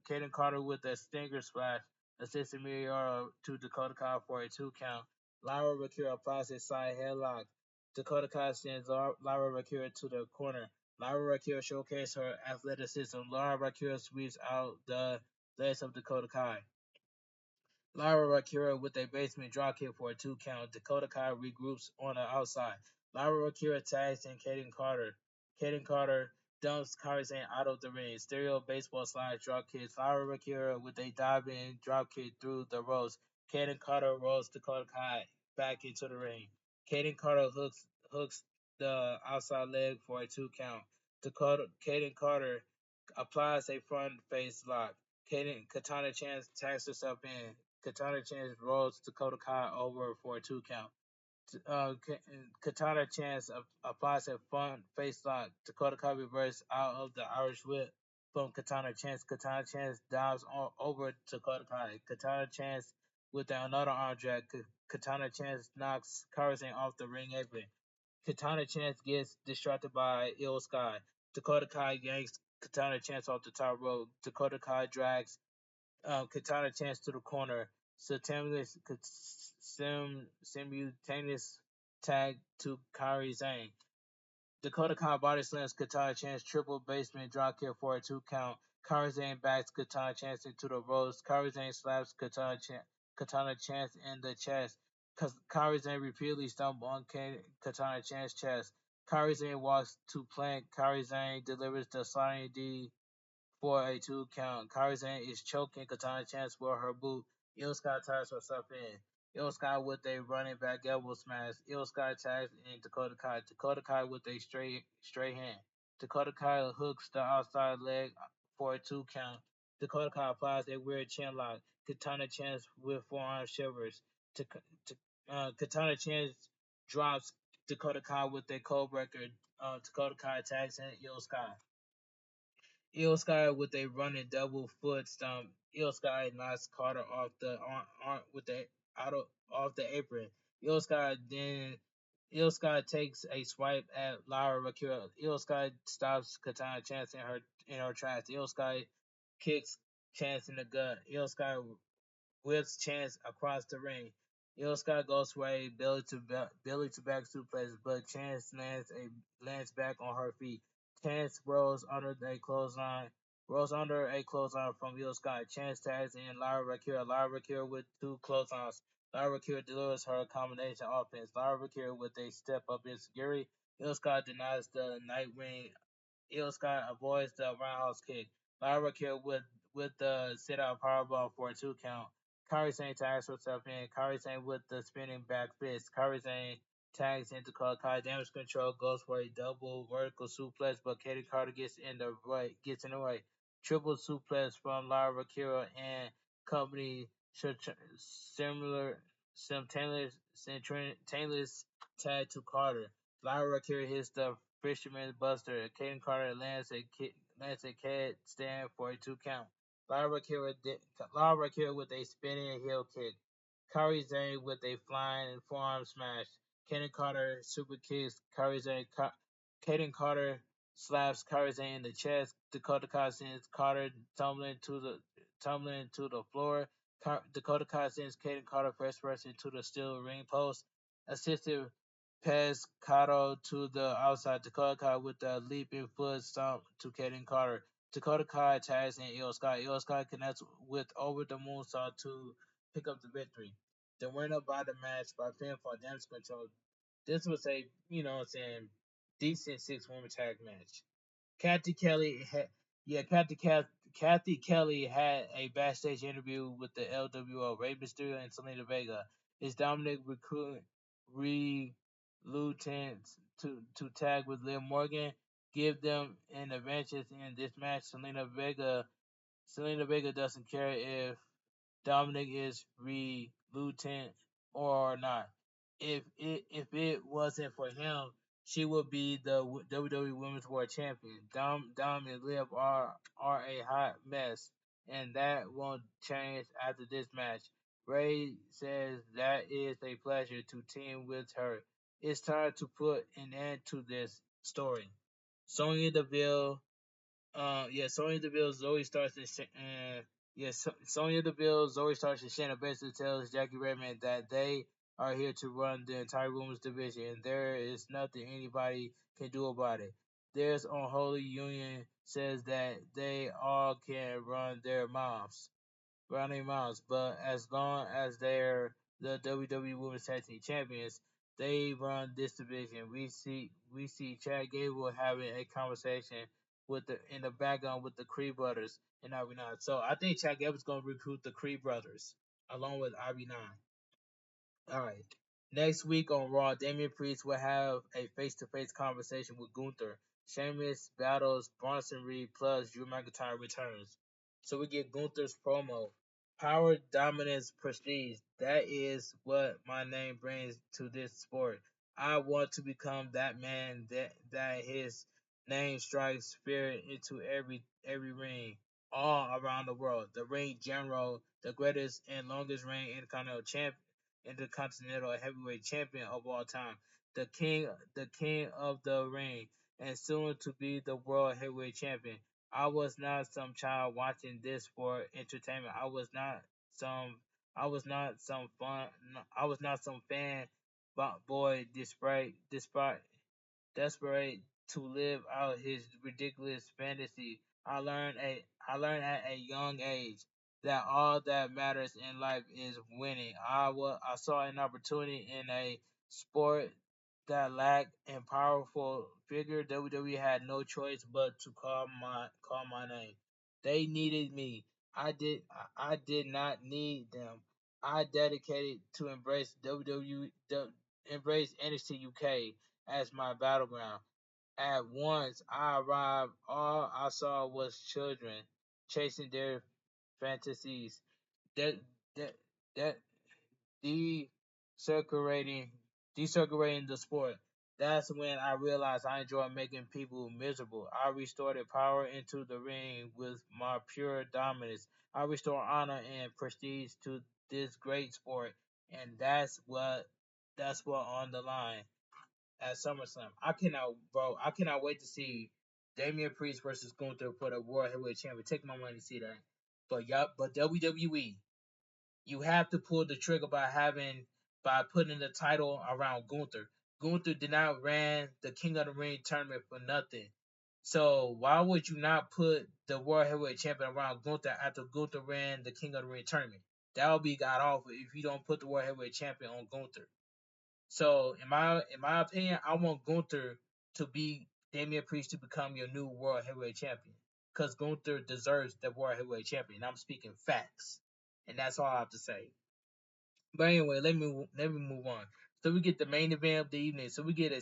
Kaden Carter with a stinger splash, assisting Miriora to Dakota Kai for a 2 count. Lyra Rakira applies a side headlock. Dakota Kai sends Lyra Rakira to the corner. Lyra Rakira showcases her athleticism. Lyra Rakira sweeps out the legs of Dakota Kai. Lyra Rakira with a basement dropkick for a 2 count. Dakota Kai regroups on the outside. Lyra Rakira tags in Kaden Carter. Kaden Carter dumps Kairi Sane out of the ring. Stereo baseball slide dropkicks. Lyra Rakira with a diving dropkick through the ropes. Kaden Carter rolls Dakota Kai back into the ring. Kaden Carter hooks the outside leg for a 2 count. Kaden Carter applies a front face lock. Katana Chance tags herself in. Katana Chance rolls Dakota Kai over for a 2 count. uh, Katana Chance applies a front face lock. Dakota Kai reverse out of the Irish whip from Katana Chance. Katana Chance dives over Dakota Kai. Katana Chance with another arm drag. Katana Chance knocks Karazhan off the ring apron. Katana Chance gets distracted by Ill Sky. Dakota Kai yanks Katana Chance off the top rope. Dakota Kai drags Katana Chance to the corner. Simultaneous tag to Kairi Zane. Dakota Kai body slams Katana Chance triple basement dropkick for a 2 count. Kairi Zane backs Katana Chance into the ropes. Kairi Zane slaps Katana Chance in the chest. Kairi Zane repeatedly stumbles on Katana Chance's chest. Kairi Zane walks to plank. Kairi Zane delivers the sliding D for a 2 count. Karizan is choking Katana Chance with her boot. Io Sky ties herself in. Io Sky with a running back elbow smash. Io Sky tags in Dakota Kai. Dakota Kai with a straight hand. Dakota Kai hooks the outside leg for a 2 count. Dakota Kai applies a weird chin lock. Katana Chance with forearm shivers. Katana Chance drops Dakota Kai with a cold breaker. Dakota Kai tags in Io Sky. Eel Sky with a running double foot stomp. Eel Sky knocks Carter off the with the out of, off the apron. Eel Sky then Eel Sky takes a swipe at Lyra Rakira. Eel Sky stops Katana Chance in her tracks. Eel Sky kicks Chance in the gut. Eel Sky whips Chance across the ring. Io Sky goes for a belly to back suplex, but Chance lands back on her feet. Chance rolls under a clothesline from Io Sky. Chance tags in Lyra Rakira. Lyra Rakira with 2 clotheslines. Lyra Rakira delivers her combination offense. Lyra Rakira with a step up in security. Io Sky denies the Nightwing. Io Sky avoids the roundhouse kick. Lyra Kill with the sit out powerbomb for a 2 count. Kairi Sane tags herself in. Kairi Sane with the spinning back fist. Kairi Sane tags into Kai. Damage control goes for a double vertical suplex, but Katie Carter gets in the way. Triple suplex from Lyra Kira and company similar simultaneous tag to Carter. Lyra Kira hits the Fisherman's Buster. Caden Carter lands a cat stand for a 2 count. Lyra Kira with a spinning heel kick. Kairi Zane with a flying forearm smash. Caden Carter super kicks Kairi Zane. Caden Carter slaps Kairi Zane in the chest. Dakota Kai sends Carter tumbling to the floor. Dakota Kai sends Caden Carter first person to the steel ring post. Assisted Pescado to the outside. Dakota Kai with the leaping foot stomp to Caden Carter. Dakota Kai tags in Io Sky. Io Sky connects with over the moonsault to pick up the victory. The winner by the match by pinfall damage control. This was a, decent 6 woman tag match. Kathy Kelly had, yeah, Kathy Kelly had a backstage interview with the LWO, Rey Mysterio and Selena Vega. Is Dominic reluctant to tag with Liv Morgan? Give them an advantage in this match. Selena Vega doesn't care if Dominic is reluctant or not. If it wasn't for him, she would be the WWE Women's World Champion. Dom and Liv are a hot mess, and that won't change after this match. Ray says that is a pleasure to team with her. It's time to put an end to this story. Sonya Deville Sonya Deville, Zoe starts to, Sonya Deville, Zoe starts to Shayna basically tells Jackie Redman that they are here to run the entire women's division, and there is nothing anybody can do about it. There's Unholy Union says that they all can run their mouths, but as long as they're the WWE Women's Tag Team Champions, they run this division. We see Chad Gable having a conversation with the in the background with the Creed brothers and RB9. So I think Chad Gable's gonna recruit the Creed brothers along with RB9. All right. Next week on Raw, Damian Priest will have a face-to-face conversation with Gunther. Sheamus battles Bronson Reed plus Drew McIntyre returns. So we get Gunther's promo. Power, dominance, prestige. That is what my name brings to this sport. I want to become that man that his name strikes fear into every ring all around the world. The ring general, the greatest and longest reigning intercontinental heavyweight champion of all time, the king of the ring, and soon to be the world heavyweight champion. I was not some child watching this for entertainment. Some I was not some fun I was not some fan boy desperate to live out his ridiculous fantasy. I learned at a young age that all that matters in life is winning. I saw an opportunity in a sport that lacked a powerful figure. WWE had no choice but to call my name. They needed me. I did not need them. I dedicated to embrace embrace NXT UK as my battleground. At once I arrived, all I saw was children chasing their fantasies, that that that decirculating decirculating the sport. That's when I realized I enjoy making people miserable. I restored power into the ring with my pure dominance. I restore honor and prestige to this great sport, and that's what on the line at SummerSlam. I cannot wait to see Damian Priest versus Gunther for the World Heavyweight Champion. Take my money to see that. But WWE, you have to pull the trigger by putting the title around Gunther. Gunther did not ran the King of the Ring tournament for nothing. So why would you not put the World Heavyweight Champion around Gunther after Gunther ran the King of the Ring tournament? That would be god awful if you don't put the World Heavyweight Champion on Gunther. So in my opinion, I want Gunther to be Damian Priest to become your new World Heavyweight Champion. Because Gunther deserves the World Heavyweight Champion. I'm speaking facts. And that's all I have to say. But anyway, let me move on. So we get the main event of the evening. So we get a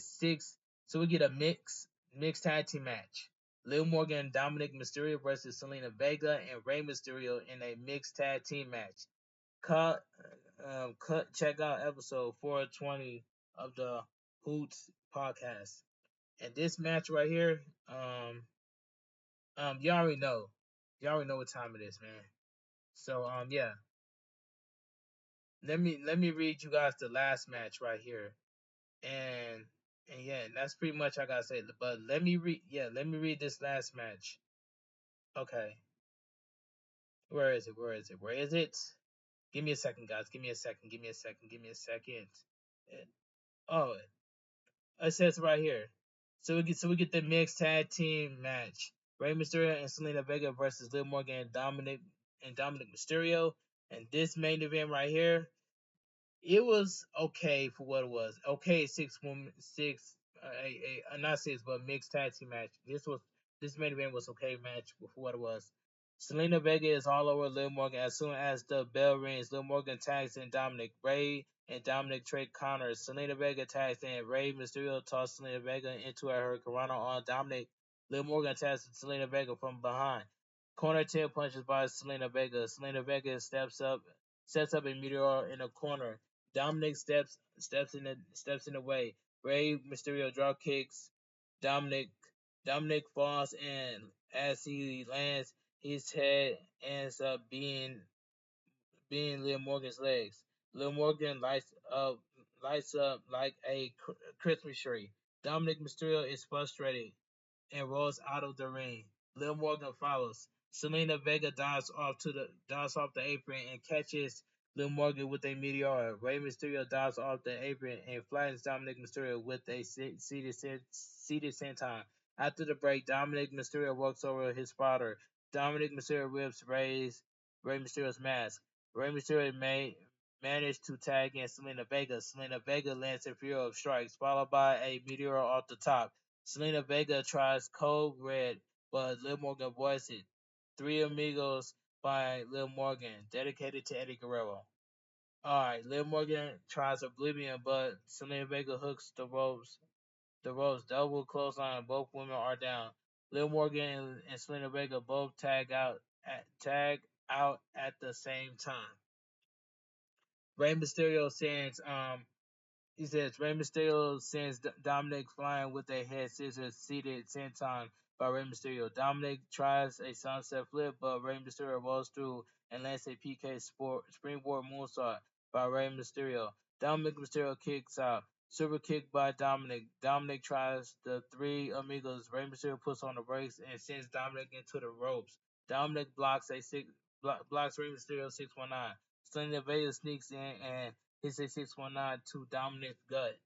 mixed tag team match. Liv Morgan and Dominic Mysterio versus Selena Vega and Rey Mysterio in a mixed tag team match. Cut check out episode 420 of the Hoots podcast. And this match right here, you already know. You already know what time it is, man. So yeah. Let me read you guys the last match right here. And yeah, that's pretty much I gotta say. But let me read this last match. Okay. Where is it? Where is it? Where is it? Give me a second, guys. Give me a second. Give me a second. Give me a second. Oh, it says right here. So we get the mixed tag team match. Rey Mysterio and Selena Vega versus Liv Morgan and Dominic Mysterio. And this main event right here, it was okay for what it was. Okay, not six, but mixed tag team match. This main event was okay match for what it was. Selena Vega is all over Liv Morgan as soon as the bell rings. Liv Morgan tags in Dominic. Ray and Dominic trade counters. Selena Vega tags in. Rey Mysterio tosses Selena Vega into a hurricanrana on Dominic. Liv Morgan tags Selena Vega from behind. Corner tail punches by Selena Vega. Selena Vega steps up a meteor in a corner. Dominic steps in the way. Rey Mysterio drop kicks. Dominic Dominic falls and as he lands, his head ends up being Liv Morgan's legs. Liv Morgan lights up like a Christmas tree. Dominic Mysterio is frustrated and rolls out of the ring. Liv Morgan follows. Selena Vega dives off the apron and catches Liv Morgan with a meteor. Rey Mysterio dives off the apron and flattens Dominic Mysterio with a seated senton. After the break, Dominic Mysterio walks over his father. Dominic Mysterio rips Rey Mysterio's mask. Rey Mysterio managed to tag in Selena Vega. Selena Vega lands a fury of strikes, followed by a meteor off the top. Selena Vega tries Cold Red, but Liv Morgan avoids it. Three Amigos by Liv Morgan, dedicated to Eddie Guerrero. Alright, Liv Morgan tries Oblivion, but Selena Vega hooks the ropes double clothesline. Both women are down. Liv Morgan and Selena Vega both tag out at the same time. Rey Mysterio sends he says Rey Mysterio sends Dominic flying with a head scissors seated senton by Rey Mysterio. Dominic tries a sunset flip, but Rey Mysterio rolls through and lands a PK springboard moonsault by Rey Mysterio. Dominic Mysterio kicks out. Super kick by Dominic. Dominic tries the three amigos. Rey Mysterio puts on the brakes and sends Dominic into the ropes. Dominic blocks Rey Mysterio 619. Selena Vega sneaks in and hits a 619 to Dominic's gut.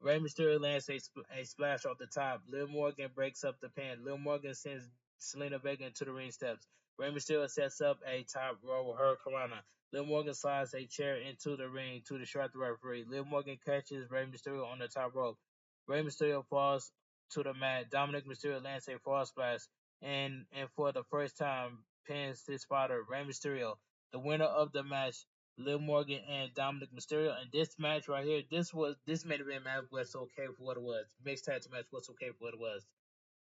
Rey Mysterio lands a splash off the top. Liv Morgan breaks up the pin. Liv Morgan sends Selena Vega into the ring steps. Rey Mysterio sets up a top row hurricanrana. Liv Morgan slides a chair into the ring to distract the referee. Liv Morgan catches Rey Mysterio on the top rope. Rey Mysterio falls to the mat. Dominic Mysterio lands a frog splash and for the first time pins his spotter, Rey Mysterio. The winner of the match, Liv Morgan and Dominic Mysterio. And this match right here, this main event match was okay for what it was. Mixed tag team match was okay for what it was.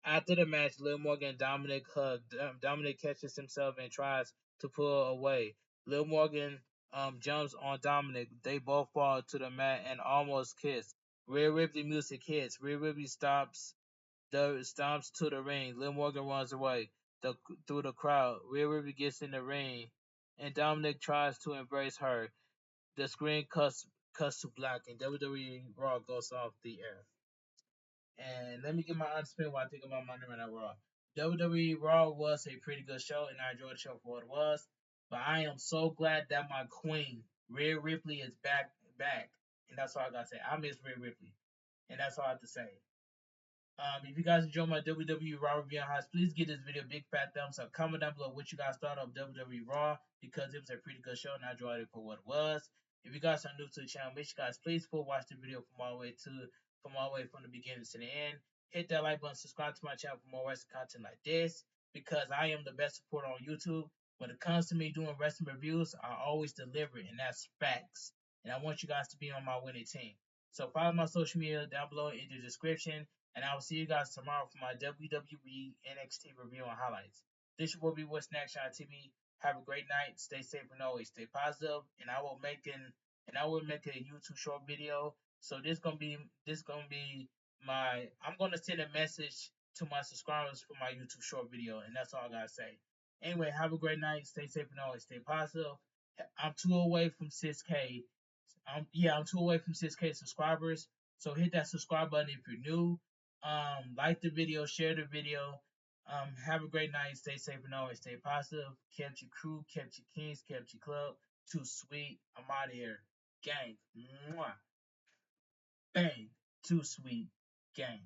After the match, Liv Morgan and Dominic hug. Dominic catches himself and tries to pull away. Liv Morgan jumps on Dominic. They both fall to the mat and almost kiss. Rhea Ripley music hits. Rhea Ripley stomps to the ring. Liv Morgan runs away through the crowd. Rhea Ripley gets in the ring, and Dominic tries to embrace her. The screen cuts to black, and WWE Raw goes off the air. And let me get my honest opinion what I think about Monday Night Raw. WWE Raw was a pretty good show, and I enjoyed the show for what it was. But I am so glad that my queen, Rhea Ripley, is back. And that's all I gotta say. I miss Rhea Ripley. And that's all I have to say. If you guys enjoy my WWE Raw review on highs, please give this video a big fat thumbs up. Comment down below what you guys thought of WWE Raw because it was a pretty good show and I enjoyed it for what it was. If you guys are new to the channel, make sure you guys please full watch the video from all the way from the beginning to the end. Hit that like button, subscribe to my channel for more wrestling content like this because I am the best supporter on YouTube. When it comes to me doing wrestling reviews, I always deliver, and that's facts. And I want you guys to be on my winning team. So follow my social media down below in the description. And I will see you guys tomorrow for my WWE NXT review and highlights. This will be Bigboysnacksjonnytv. Have a great night. Stay safe and always stay positive. And I will make a YouTube short video. So this gonna be my. I'm gonna send a message to my subscribers for my YouTube short video, and that's all I gotta say. Anyway, have a great night. Stay safe and always stay positive. I'm 2 away from 6K. I'm 2 away from 6K subscribers. So hit that subscribe button if you're new. Like the video, share the video. Have a great night. Stay safe and always stay positive. Kept your crew, kept your kings, kept your club. Too sweet. I'm out of here. Gang. Mwah. Bang. Too sweet. Gang.